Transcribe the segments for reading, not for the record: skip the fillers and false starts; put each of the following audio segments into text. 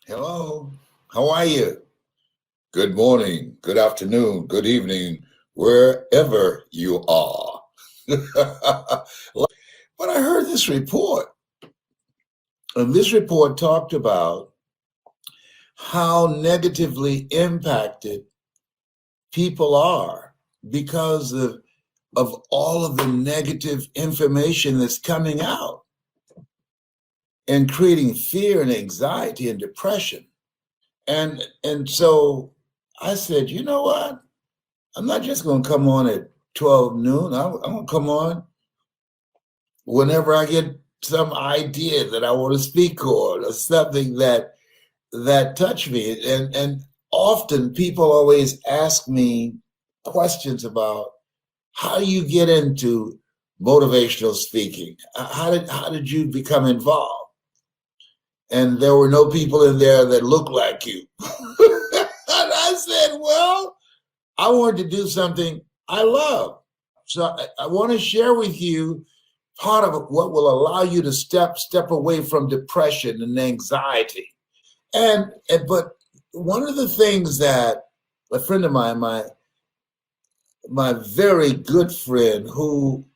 Hello, how are you? Good morning, good afternoon, good evening, wherever you are. But I heard this report, and this report talked about how negatively impacted people are because of all of the negative information that's coming out and creating fear and anxiety and depression. And so I said, you know what? I'm not just going to come on at 12 noon. I'm going to come on whenever I get some idea that I want to speak on or something that touched me. And often people always ask me questions about how do you get into motivational speaking? How did you become involved? And there were no people in there that looked like you. And I said, well, I wanted to do something I love. So I want to share with you part of what will allow you to step away from depression and anxiety. But one of the things that a friend of mine, my very good friend, who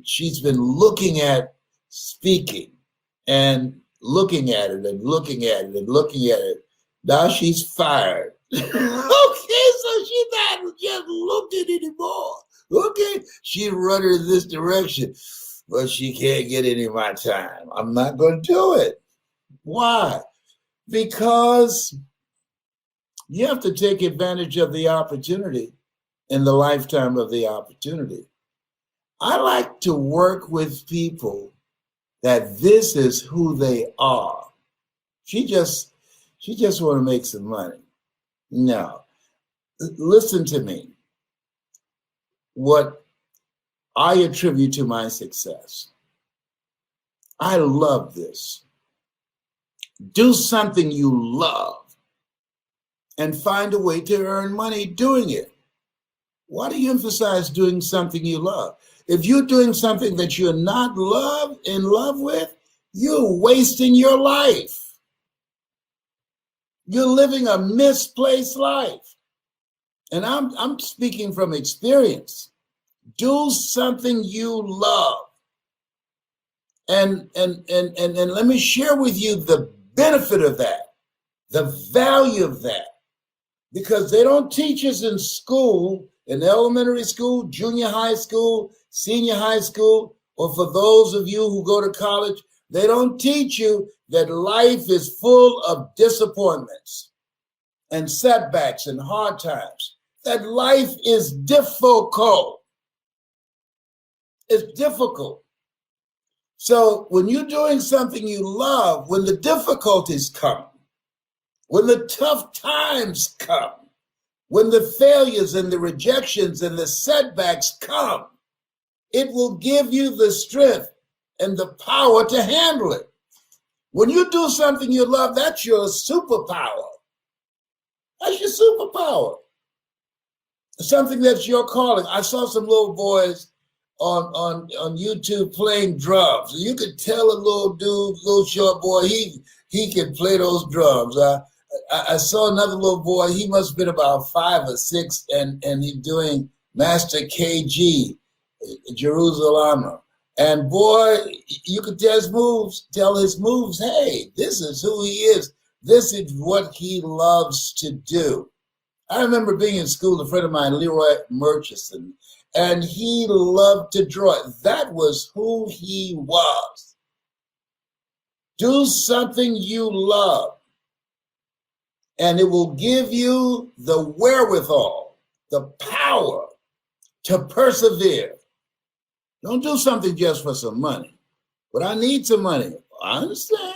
she's been looking at speaking and looking at it and looking at it and looking at it. Now she's fired. Okay, so she's not just looking anymore. Okay, she run her this direction, but she can't get any of my time. I'm not going to do it. Why? Because you have to take advantage of the opportunity in the lifetime of the opportunity. I like to work with people that this is who they are. She just want to make some money. No, listen to me. What I attribute to my success. I love this. Do something you love and find a way to earn money doing it. Why do you emphasize doing something you love? If you're doing something that you're not in love with, you're wasting your life. You're living a misplaced life. And I'm speaking from experience. Do something you love. And let me share with you the benefit of that, the value of that. Because they don't teach us in school, in elementary school, junior high school, senior high school, or for those of you who go to college, they don't teach you that life is full of disappointments and setbacks and hard times, that life is difficult. It's difficult. So when you're doing something you love, when the difficulties come, when the tough times come, when the failures and the rejections and the setbacks come, it will give you the strength and the power to handle it. When you do something you love, that's your superpower. That's your superpower. Something that's your calling. I saw some little boys on YouTube playing drums. You could tell a little dude, little short boy, he can play those drums. I saw another little boy, he must have been about 5 or 6, and he's doing Master KG, Jerusalem. And boy, you could tell his moves, hey, this is who he is. This is what he loves to do. I remember being in school, a friend of mine, Leroy Murchison, and he loved to draw. That was who he was. Do something you love, and it will give you the wherewithal, the power to persevere. Don't do something just for some money. But I need some money. I understand.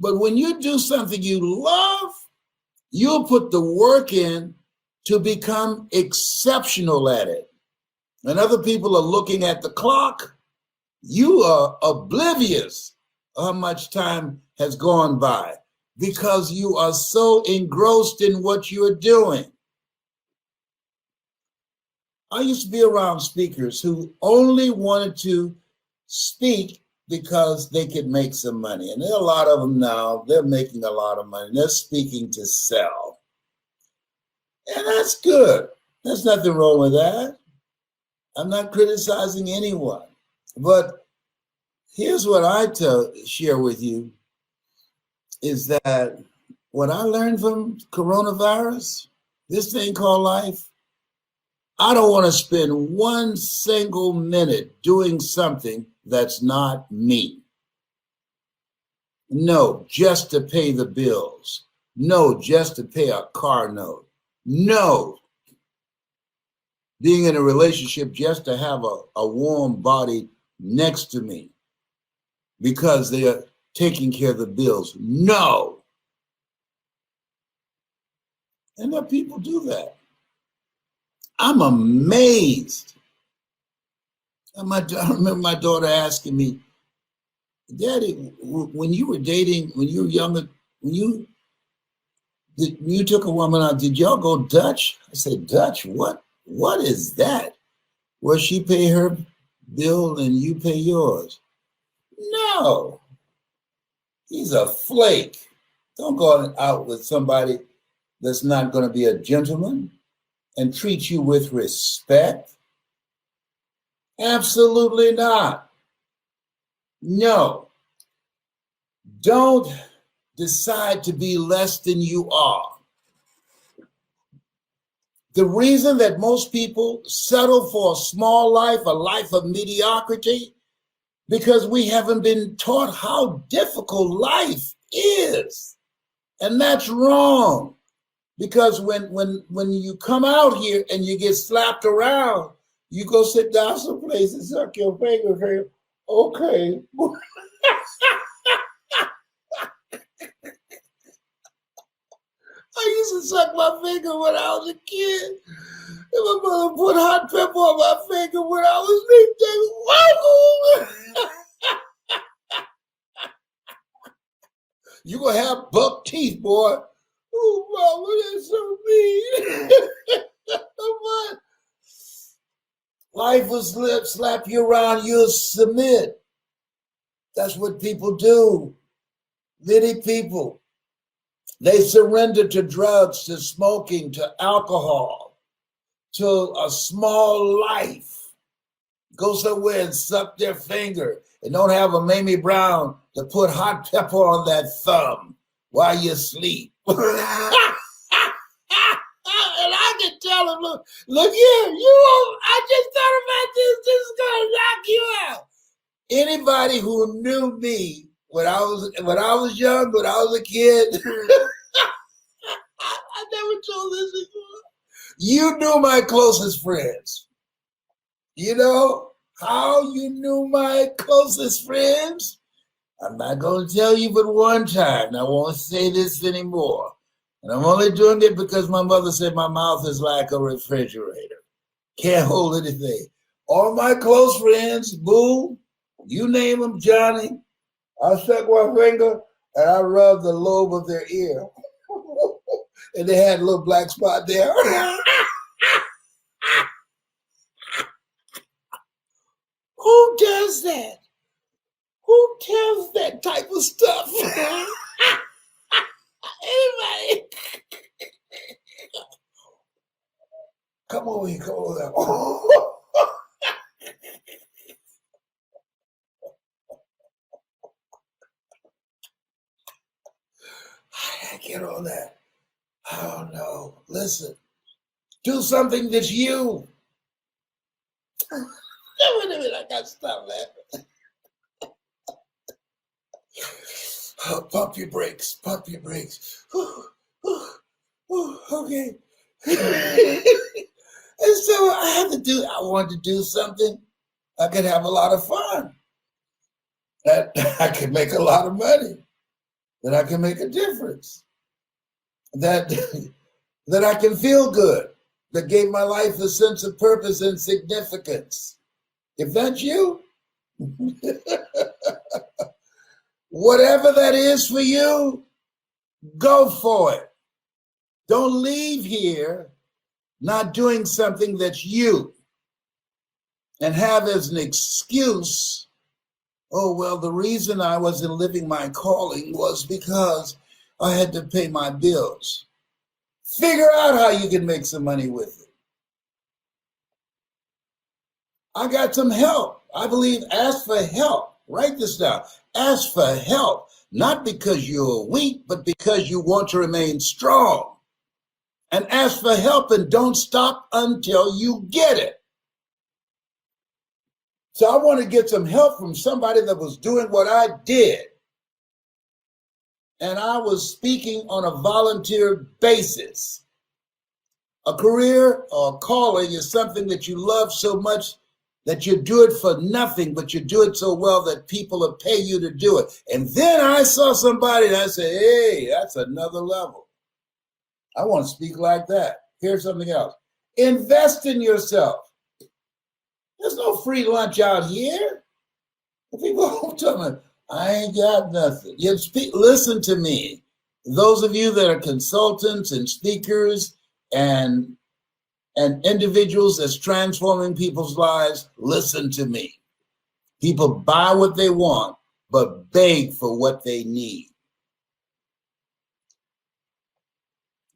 But when you do something you love, you'll put the work in to become exceptional at it. And other people are looking at the clock. You are oblivious how much time has gone by because you are so engrossed in what you're doing. I used to be around speakers who only wanted to speak because they could make some money. And there are a lot of them now, they're making a lot of money. They're speaking to sell. And that's good. There's nothing wrong with that. I'm not criticizing anyone. But here's what I share with you is that what I learned from coronavirus, this thing called life, I don't want to spend one single minute doing something that's not me. No, just to pay the bills. No, just to pay a car note. No, being in a relationship just to have a warm body next to me because they are taking care of the bills. No. And there people do that. I'm amazed. And I remember my daughter asking me, Daddy, when you were dating, when you were younger, when you took a woman out, did y'all go Dutch? I said, Dutch? What? What is that? Well, she pay her bill and you pay yours. No. He's a flake. Don't go out with somebody that's not going to be a gentleman and treat you with respect. Absolutely not. No. Don't decide to be less than you are. The reason that most people settle for a small life, a life of mediocrity, because we haven't been taught how difficult life is. And that's wrong. Because when you come out here and you get slapped around, you go sit down someplace and suck your finger. Okay. I used to suck my finger when I was a kid. And my mother put hot pepper on my finger when I was sleeping. You gonna have buck teeth, boy. Oh, Mama, that's so mean. Life will slap you around, you'll submit. That's what people do. Many people, they surrender to drugs, to smoking, to alcohol, to a small life. Go somewhere and suck their finger and don't have a Mamie Brown to put hot pepper on that thumb while you sleep. And I can tell them, look here, I just thought about this. This is gonna knock you out. Anybody who knew me when I was young, when I was a kid, I never told this before. You knew my closest friends. You know how you knew my closest friends? I'm not going to tell you but one time. I won't say this anymore. And I'm only doing it because my mother said my mouth is like a refrigerator. Can't hold anything. All my close friends, Boo, you name them, Johnny, I suck my finger and I rub the lobe of their ear. And they had a little black spot there. Who does that? Who tells that type of stuff? Anybody? Come over here, come over there. I get on that. Oh no. Listen. Do something that's you. Wait a minute, I got to stop laughing. Pump your brakes. Pump your brakes. Okay. And so I wanted to do something I could have a lot of fun. That I could make a lot of money. That I can make a difference. That I can feel good. That gave my life a sense of purpose and significance. If that's you, whatever that is for you, go for it. Don't leave here not doing something that's you and have as an excuse Oh, well, the reason I wasn't living my calling was because I had to pay my bills. Figure out how you can make some money with it. I got some help. I believe ask for help. Write this down. Ask for help, not because you're weak, but because you want to remain strong. And ask for help and don't stop until you get it. So I want to get some help from somebody that was doing what I did. And I was speaking on a volunteer basis. A career or a calling is something that you love so much that you do it for nothing, but you do it so well that people will pay you to do it. And then I saw somebody and I said, hey, that's another level. I want to speak like that. Here's something else. Invest in yourself. There's no free lunch out here. People tell me, I ain't got nothing. Listen to me. Those of you that are consultants and speakers and individuals that's transforming people's lives, listen to me. People buy what they want, but beg for what they need.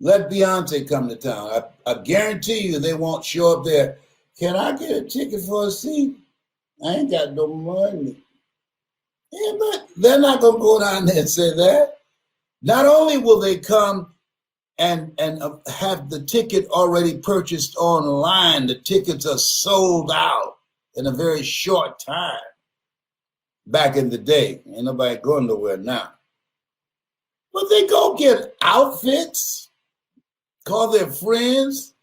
Let Beyonce come to town. I guarantee you they won't show up there. Can I get a ticket for a seat? I ain't got no money. Yeah, but they're not going to go down there and say that. Not only will they come and have the ticket already purchased online, the tickets are sold out in a very short time. Back in the day, ain't nobody going nowhere now. But they go get outfits, call their friends,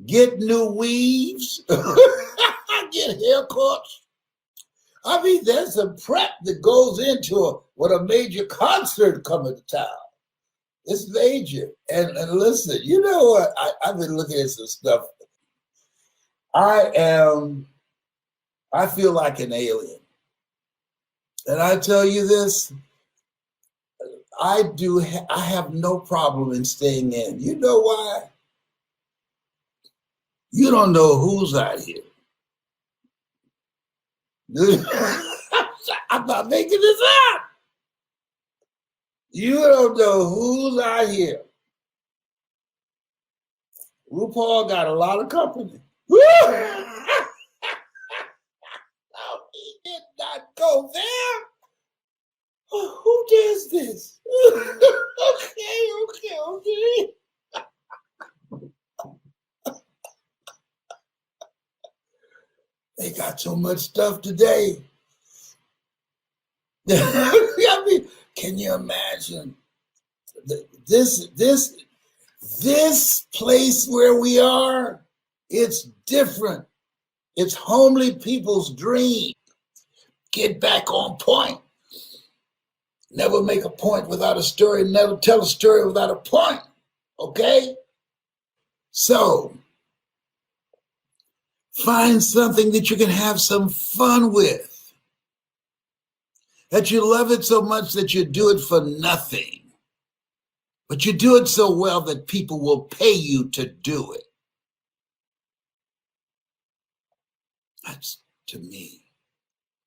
get new weaves, get haircuts. I mean, there's some prep that goes into what a major concert coming to town. It's major. And listen, you know what? I've been looking at some stuff. I feel like an alien. And I tell you this, I have no problem in staying in. You know why? You don't know who's out here. I'm not making this up. You don't know who's out here. RuPaul got a lot of company. No, he did not go there. Oh, who does this? Okay. They got so much stuff today. I mean, can you imagine this place where we are? It's different. It's homely people's dream. Get back on point. Never make a point without a story. Never tell a story without a point. Okay? So, find something that you can have some fun with. That you love it so much that you do it for nothing. But you do it so well that people will pay you to do it. That's, to me,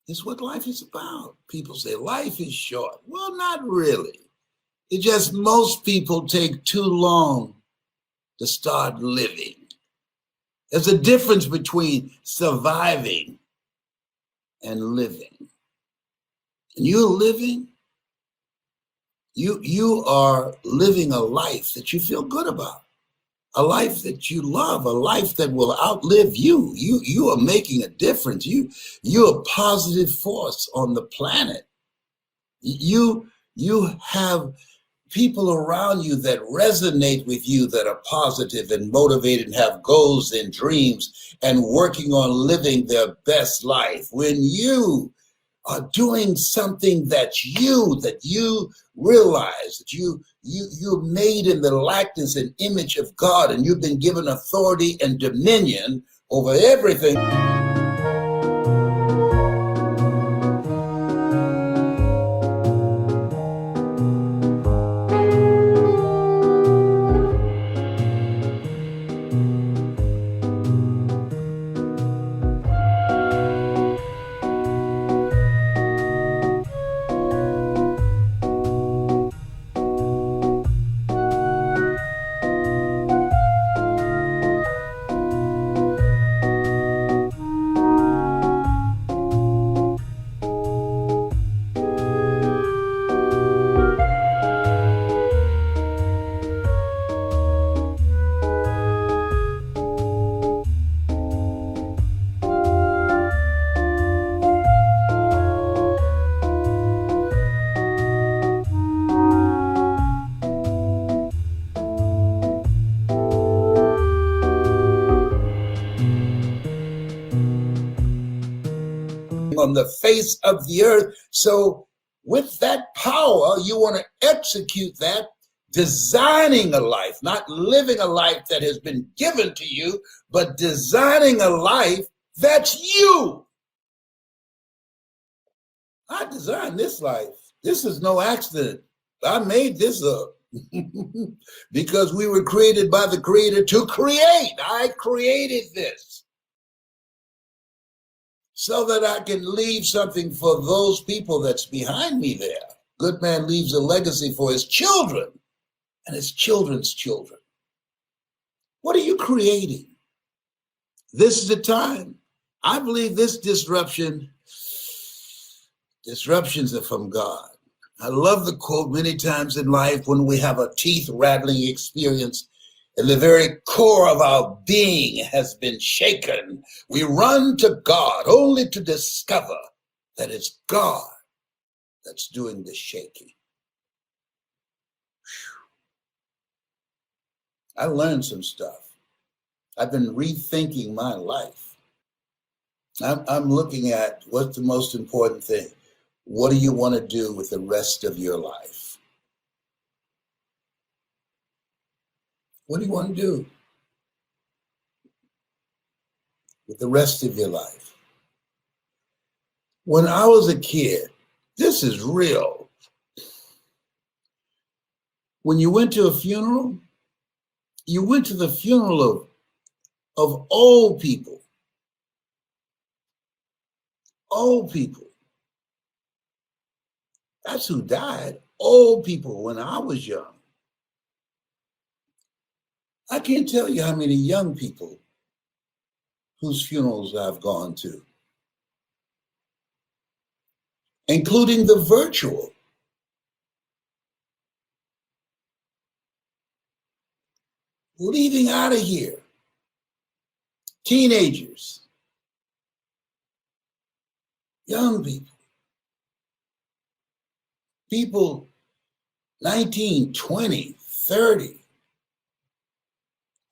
is what life is about. People say life is short. Well, not really. It just most people take too long to start living. There's a difference between surviving and living. And you're living, you are living a life that you feel good about, a life that you love, a life that will outlive you. You are making a difference. You're a positive force on the planet. You have people around you that resonate with you, that are positive and motivated and have goals and dreams and working on living their best life. When you are doing something that you realize that you're made in the likeness and image of God, and you've been given authority and dominion over everything. on the face of the earth. So with that power, you want to execute that, designing a life, not living a life that has been given to you, but designing a life that's you. I designed this life. This is no accident. I made this up because we were created by the Creator to create. I created this so that I can leave something for those people that's behind me there. Good man leaves a legacy for his children and his children's children. What are you creating? This is the time. I believe this disruptions are from God. I love the quote many times in life when we have a teeth-rattling experience and the very core of our being has been shaken. We run to God only to discover that it's God that's doing the shaking. I learned some stuff. I've been rethinking my life. I'm looking at what's the most important thing. What do you want to do with the rest of your life? What do you want to do with the rest of your life? When I was a kid, this is real. When you went to a funeral, you went to the funeral of old people. Old people. That's who died. Old people when I was young. I can't tell you how many young people whose funerals I've gone to, including the virtual. Leaving out of here. Teenagers. Young people. People 19, 20, 30.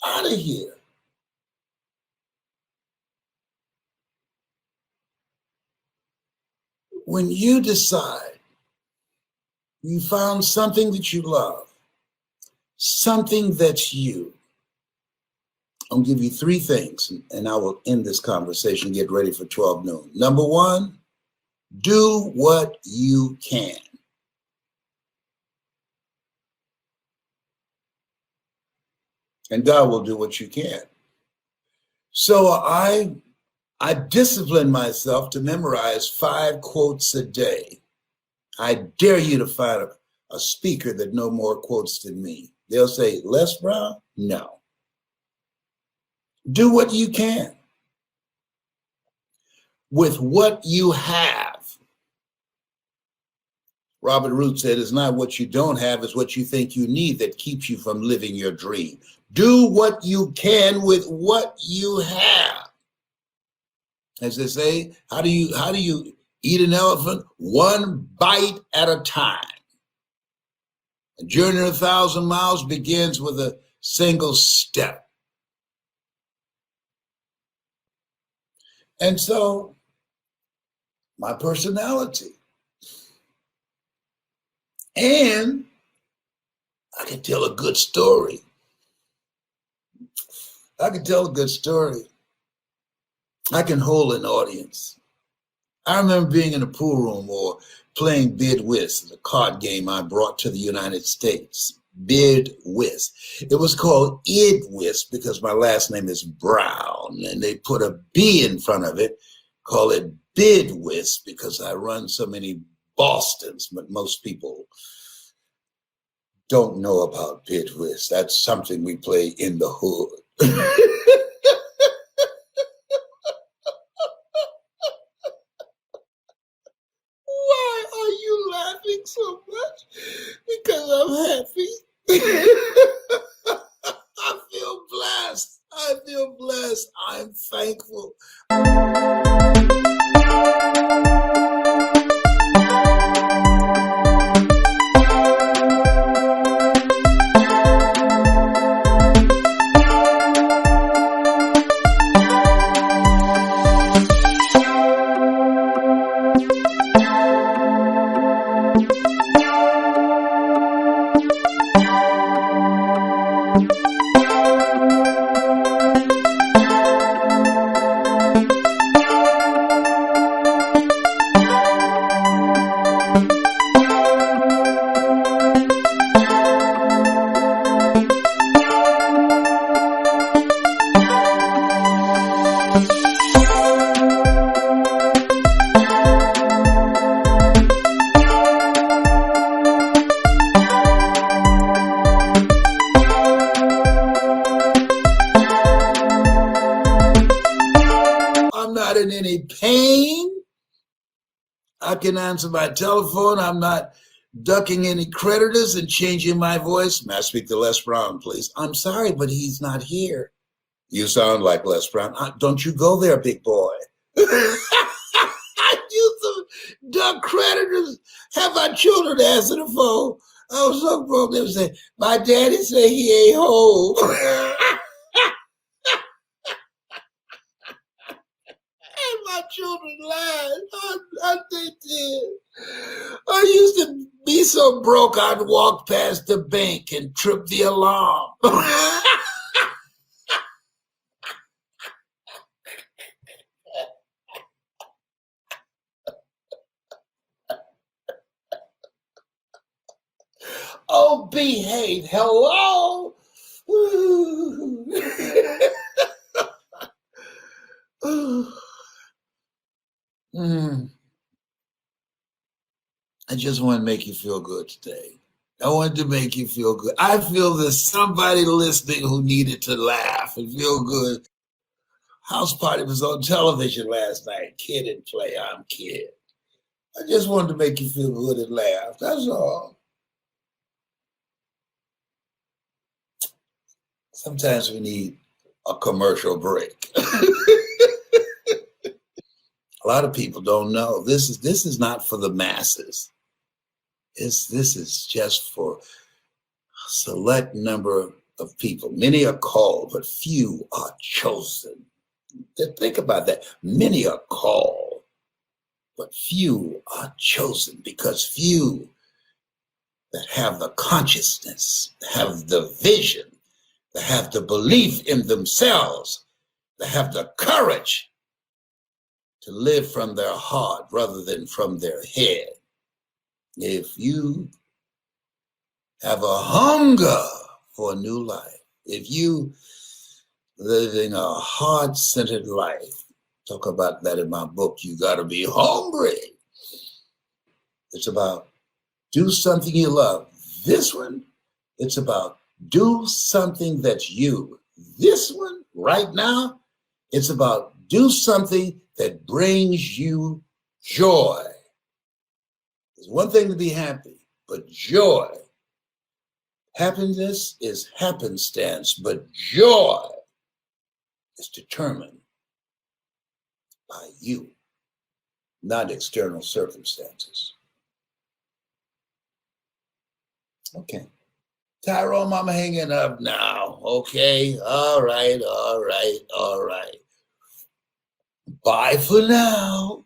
Out of here. When you decide you found something that you love, something that's you, I'll give you three things and I will end this conversation, get ready for 12 noon. Number one, do what you can. And God will do what you can. So I discipline myself to memorize 5 quotes a day. I dare you to find a speaker that know more quotes than me. They'll say, lesbrown? No. Do what you can with what you have. Robert Root said, it's not what you don't have, it's what you think you need that keeps you from living your dream. Do what you can with what you have. As they say, how do you eat an elephant? One bite at a time. A journey 1,000 miles begins with a single step. And so, my personality. And I can tell a good story. I can tell a good story. I can hold an audience. I remember being in a pool room or playing bid whist, the card game I brought to the United States. Bid whist. It was called id whist because my last name is Brown, and they put a B in front of it. Call it bid whist because I run so many Bostons, but most people don't know about bid whist. That's something we play in the hood. Why are you laughing so much? Because I'm happy. I feel blessed. I feel blessed. I'm thankful. I'm not in any pain. I can answer my telephone. I'm not ducking any creditors and changing my voice. May I speak to Les Brown, please? I'm sorry, but he's not here. You sound like Les Brown. Don't you go there, big boy. I used to duck creditors, have my children answer the phone. I was so broke. They would say, my daddy say he ain't home. And my children lied. I did. I used to be so broke I'd walk past the bank and trip the alarm. Oh, behave. Hello. I just want to make you feel good today. I wanted to make you feel good. I feel there's somebody listening who needed to laugh and feel good. House Party was on television last night. Kid and play, I'm Kid. I just wanted to make you feel good and laugh. That's all. Sometimes we need a commercial break. A lot of people don't know. This is not for the masses. This is just for a select number of people. Many are called, but few are chosen. Think about that. Many are called, but few are chosen, because few that have the consciousness, have the vision, that have the belief in themselves, that have the courage to live from their heart rather than from their head. If you have a hunger for a new life, if you living a heart-centered life, talk about that in my book, You Gotta Be Hungry. It's about do something you love. This one, it's about do something that's you. This one, right now, it's about do something that brings you joy. It's one thing to be happy, but joy. Happiness is happenstance, but joy is determined by you, not external circumstances. Okay. Tyrone, I'm hanging up now. Okay. All right. Bye for now.